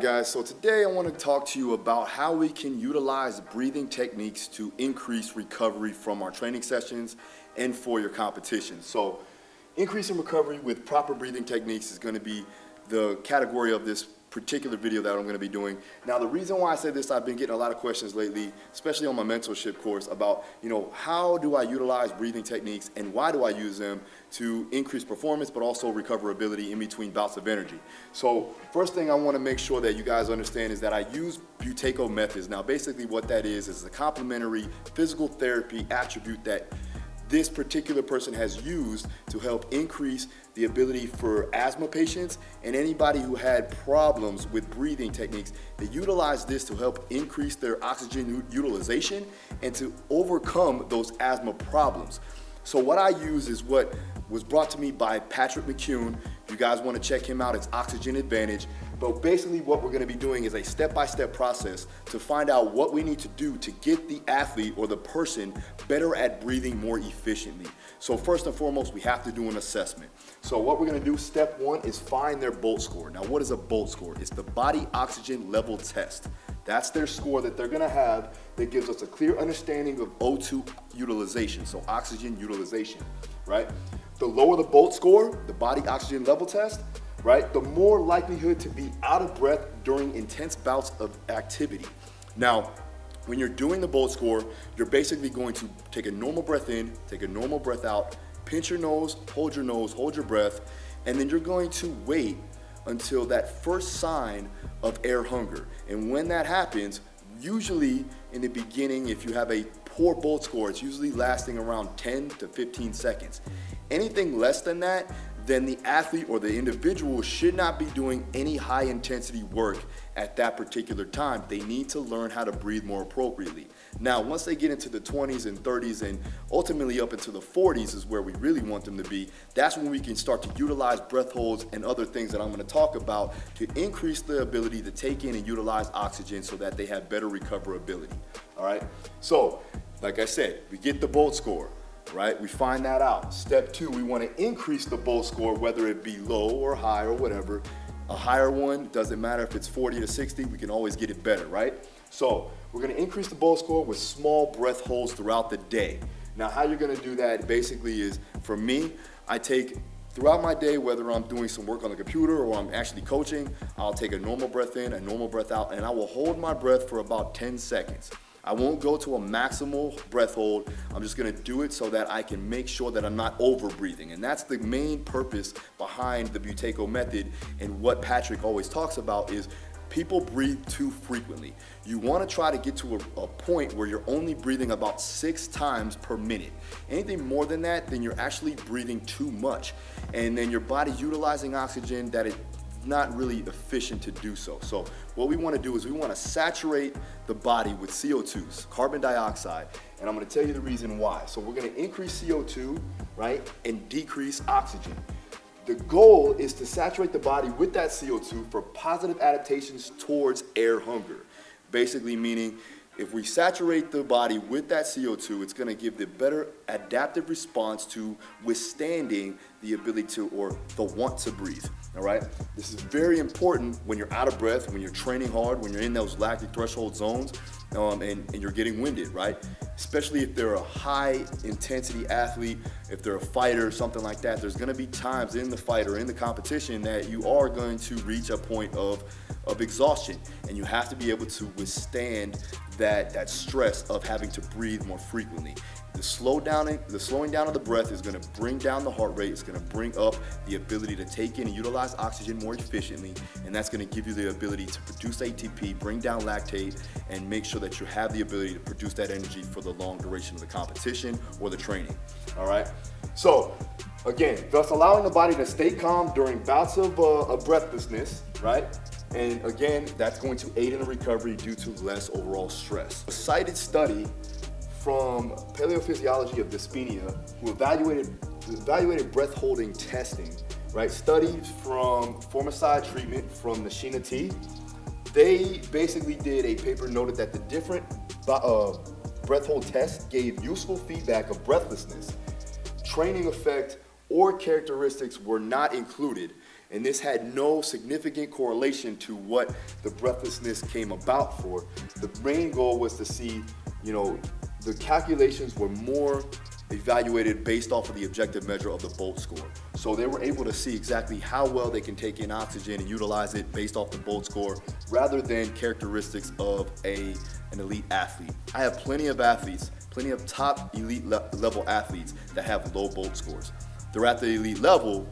guys, so today I want to talk to you about how we can utilize breathing techniques to increase recovery from our training sessions and for your competition. So increasing recovery with proper breathing techniques is going to be the category of this particular video that I'm going to be doing. Now, the reason why I say this, I've been getting a lot of questions lately, especially on my mentorship course, about, how do I utilize breathing techniques and why do I use them to increase performance, but also recoverability in between bouts of energy. So first thing I want to make sure that you guys understand is that I use Buteyko methods. Now, basically what that is a complementary physical therapy attribute that this particular person has used to help increase the ability for asthma patients and anybody who had problems with breathing techniques. They utilize this to help increase their oxygen utilization and to overcome those asthma problems. So what I use is what was brought to me by Patrick McCune. If you guys want to check him out, it's Oxygen Advantage. But basically what we're going to be doing is a step-by-step process to find out what we need to do to get the athlete or the person better at breathing more efficiently. So first and foremost, we have to do an assessment. So what we're going to do, step one, is find their BOLT score. Now, what is a BOLT score? It's the body oxygen level test. That's their score that they're going to have that gives us a clear understanding of O2 utilization, so oxygen utilization, right? The lower the BOLT score, the body oxygen level test, right, the more likelihood to be out of breath during intense bouts of activity. Now, when you're doing the BOLT score, you're basically going to take a normal breath in, take a normal breath out, pinch your nose, hold your breath, and then you're going to wait until that first sign of air hunger. And when that happens, usually in the beginning, if you have a poor BOLT score, it's usually lasting around 10 to 15 seconds. Anything less than that, then the athlete or the individual should not be doing any high intensity work at that particular time. They need to learn how to breathe more appropriately. Now, once they get into the 20s and 30s and ultimately up into the 40s is where we really want them to be. That's when we can start to utilize breath holds and other things that I'm going to talk about to increase the ability to take in and utilize oxygen so that they have better recoverability. All right. So, like I said, we get the BOLT score. Right, we find that out. Step two, we want to increase the BOLT score, whether it be low or high or whatever. A higher one, doesn't matter if it's 40 to 60, we can always get it better, right? So we're going to increase the BOLT score with small breath holds throughout the day. Now, how you're going to do that basically is, for me, I take throughout my day, whether I'm doing some work on the computer or I'm actually coaching, I'll take a normal breath in, a normal breath out, and I will hold my breath for about 10 seconds. I won't go to a maximal breath hold. I'm just gonna do it so that I can make sure that I'm not over breathing. And that's the main purpose behind the Buteyko method. And what Patrick always talks about is people breathe too frequently. You wanna try to get to a point where you're only breathing about 6 times per minute. Anything more than that, then you're actually breathing too much. And then your body's utilizing oxygen that it's not really efficient to do so. So what we want to do is we want to saturate the body with CO2, carbon dioxide, and I'm going to tell you the reason why. So we're going to increase CO2, right, and decrease oxygen. The goal is to saturate the body with that CO2 for positive adaptations towards air hunger. Basically meaning if we saturate the body with that CO2, it's going to give the better adaptive response to withstanding the ability to, or the want to breathe, all right? This is very important when you're out of breath, when you're training hard, when you're in those lactic threshold zones, and you're getting winded, right? Especially if they're a high intensity athlete, if they're a fighter, something like that, there's gonna be times in the fight or in the competition that you are going to reach a point of exhaustion, and you have to be able to withstand that stress of having to breathe more frequently. The slowing down of the breath is going to bring down the heart rate. It's going to bring up the ability to take in and utilize oxygen more efficiently, and that's going to give you the ability to produce ATP, bring down lactate, and make sure that you have the ability to produce that energy for the long duration of the competition or the training. All right. So again, thus allowing the body to stay calm during bouts of breathlessness, right? And again, that's going to aid in the recovery due to less overall stress. A cited study from Paleophysiology of Dyspnea, who evaluated breath holding testing, right? Studies from formicide treatment from Nashina T. They basically did a paper noted that the different breath hold tests gave useful feedback of breathlessness. Training effect or characteristics were not included. And this had no significant correlation to what the breathlessness came about for. The main goal was to see, the calculations were more evaluated based off of the objective measure of the Bolt score. So they were able to see exactly how well they can take in oxygen and utilize it based off the Bolt score rather than characteristics of an elite athlete. I have plenty of athletes, plenty of top elite level athletes that have low Bolt scores. They're at the elite level,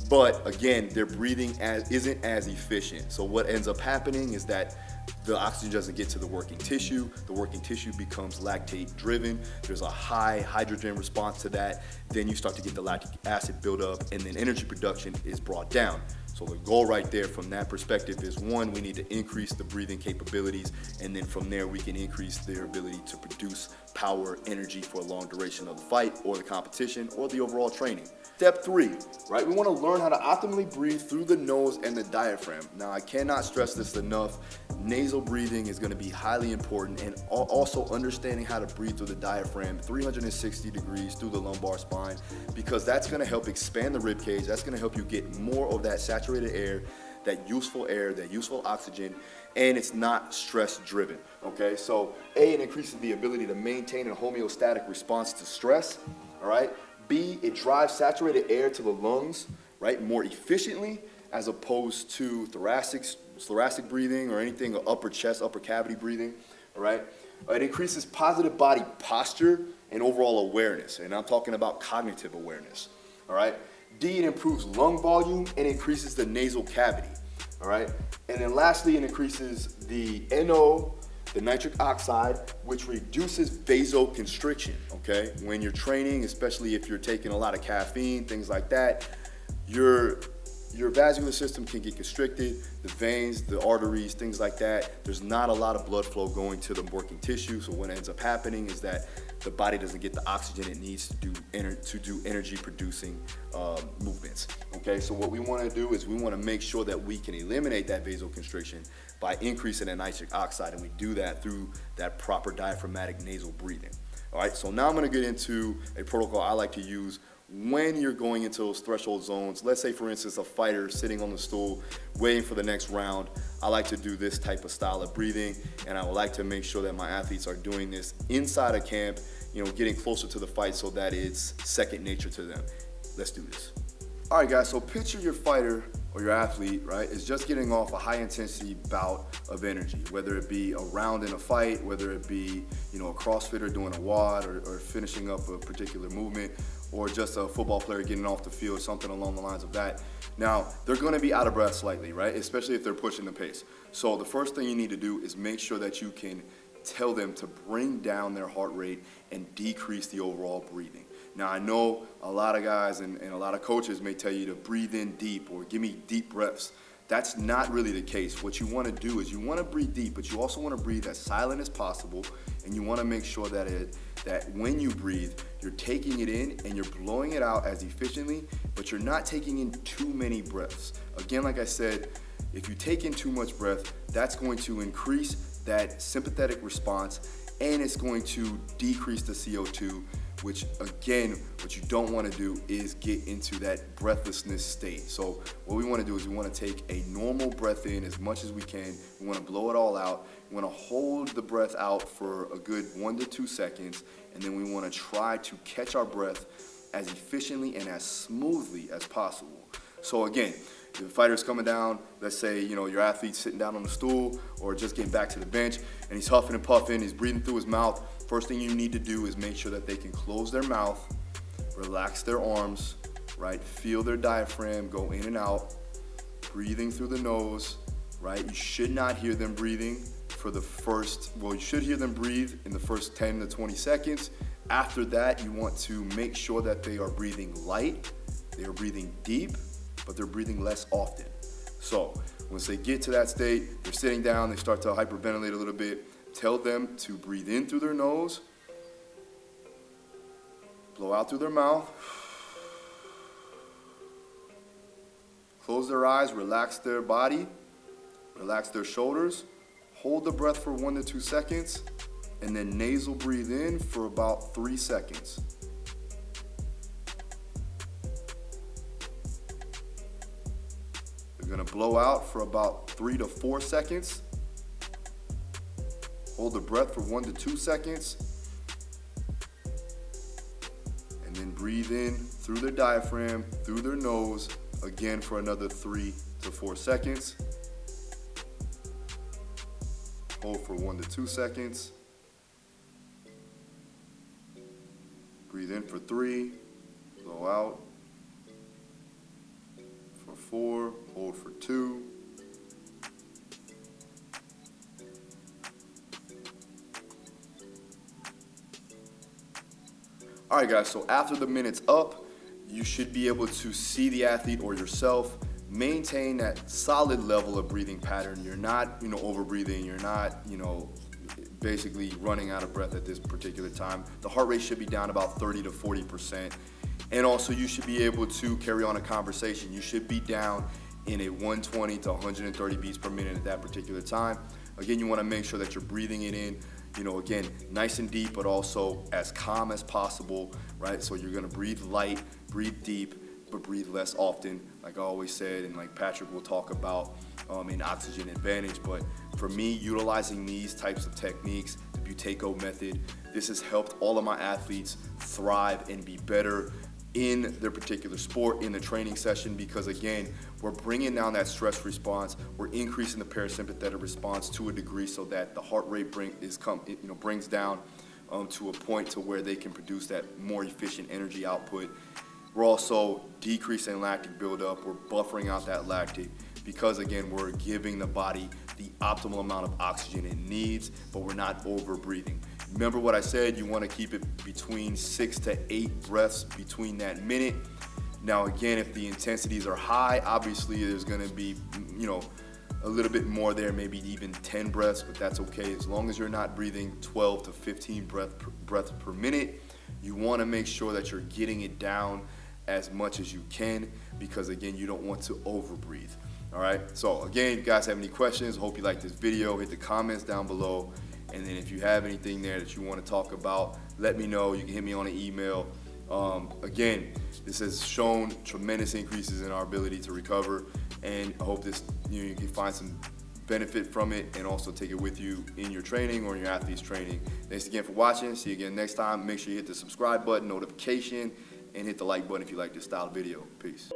but again, their breathing isn't as efficient. So what ends up happening is that the oxygen doesn't get to the working tissue. The working tissue becomes lactate driven. There's a high hydrogen response to that. Then you start to get the lactic acid buildup, and then energy production is brought down. So the goal right there from that perspective is, one, we need to increase the breathing capabilities, and then from there we can increase their ability to produce power, energy for a long duration of the fight or the competition or the overall training. Step 3, right? We want to learn how to optimally breathe through the nose and the diaphragm. Now, I cannot stress this enough. Nasal breathing is going to be highly important, and also understanding how to breathe through the diaphragm 360 degrees through the lumbar spine, because that's going to help expand the rib cage. That's going to help you get more of that saturated air, that useful oxygen, and it's not stress driven, okay? So it increases the ability to maintain a homeostatic response to stress, all right? B, it drives saturated air to the lungs, right, more efficiently, as opposed to thoracic breathing or anything, or upper chest, upper cavity breathing, all right? It increases positive body posture and overall awareness, and I'm talking about cognitive awareness, all right? D, it improves lung volume and increases the nasal cavity, all right? And then lastly, it increases the NO, the nitric oxide, which reduces vasoconstriction, okay? When you're training, especially if you're taking a lot of caffeine, things like that, your vascular system can get constricted, the veins, the arteries, things like that. There's not a lot of blood flow going to the working tissue, so what ends up happening is that the body doesn't get the oxygen it needs to do energy producing movements, okay? So what we wanna do is we wanna make sure that we can eliminate that vasoconstriction by increasing the nitric oxide, and we do that through that proper diaphragmatic nasal breathing. All right, so now I'm gonna get into a protocol I like to use when you're going into those threshold zones. Let's say, for instance, a fighter sitting on the stool waiting for the next round. I like to do this type of style of breathing, and I would like to make sure that my athletes are doing this inside of camp, getting closer to the fight so that it's second nature to them. Let's do this. All right, guys, so picture your fighter or your athlete, right, is just getting off a high intensity bout of energy, whether it be a round in a fight, whether it be, a CrossFitter doing a WOD or finishing up a particular movement, or just a football player getting off the field, something along the lines of that. Now, they're gonna be out of breath slightly, right, especially if they're pushing the pace. So the first thing you need to do is make sure that you can tell them to bring down their heart rate and decrease the overall breathing. Now, I know a lot of guys and a lot of coaches may tell you to breathe in deep or give me deep breaths. That's not really the case. What you want to do is you want to breathe deep, but you also want to breathe as silent as possible, and you want to make sure that when you breathe, you're taking it in and you're blowing it out as efficiently, but you're not taking in too many breaths. Again, like I said, if you take in too much breath, that's going to increase that sympathetic response, and it's going to decrease the CO2, which again, what you don't want to do is get into that breathlessness state. So what we want to do is we want to take a normal breath in as much as we can. We want to blow it all out. We want to hold the breath out for a good 1 to 2 seconds, and then we want to try to catch our breath as efficiently and as smoothly as possible. So again, the fighter's coming down, let's say, your athlete's sitting down on the stool or just getting back to the bench, and he's huffing and puffing, he's breathing through his mouth. First thing you need to do is make sure that they can close their mouth, relax their arms, right? Feel their diaphragm go in and out, breathing through the nose, right? You should not hear them breathing you should hear them breathe in the first 10 to 20 seconds. After that, you want to make sure that they are breathing light, they are breathing deep, but they're breathing less often. So once they get to that state, they're sitting down, they start to hyperventilate a little bit. Tell them to breathe in through their nose, blow out through their mouth, close their eyes, relax their body, relax their shoulders, hold the breath for 1 to 2 seconds, and then nasal breathe in for about 3 seconds. You're gonna blow out for about 3 to 4 seconds. Hold the breath for 1 to 2 seconds. And then breathe in through their diaphragm, through their nose, again for another 3 to 4 seconds. Hold for 1 to 2 seconds. Breathe in for 3, blow out for 4, hold for 2. All right, guys, so after the minute's up, you should be able to see the athlete or yourself maintain that solid level of breathing pattern. You're not, over breathing. You're not, basically running out of breath at this particular time. The heart rate should be down about 30 to 40%. And also you should be able to carry on a conversation. You should be down in a 120 to 130 beats per minute at that particular time. Again, you want to make sure that you're breathing it in, again, nice and deep, but also as calm as possible, right? So you're going to breathe light, breathe deep, but breathe less often, like I always said, and like Patrick will talk about in oxygen advantage. But for me, utilizing these types of techniques, the Buteyko method, this has helped all of my athletes thrive and be better in their particular sport, in the training session, because again, we're bringing down that stress response, we're increasing the parasympathetic response to a degree so that the heart rate brings down to a point to where they can produce that more efficient energy output. We're also decreasing lactic buildup, we're buffering out that lactate, because again, we're giving the body the optimal amount of oxygen it needs, but we're not over breathing. Remember what I said, you want to keep it between 6 to 8 breaths between that minute. Now again, if the intensities are high, obviously there's going to be, a little bit more there, maybe even 10 breaths, but that's okay. As long as you're not breathing 12 to 15 breaths per minute, you want to make sure that you're getting it down as much as you can, because again, you don't want to overbreathe. All right, so again, if you guys have any questions, hope you like this video, hit the comments down below. And then if you have anything there that you want to talk about, let me know. You can hit me on an email. Again, this has shown tremendous increases in our ability to recover, and I hope this you can find some benefit from it and also take it with you in your training or in your athlete's training. Thanks again for watching. See you again next time. Make sure you hit the subscribe button, notification, and hit the like button if you like this style of video. Peace.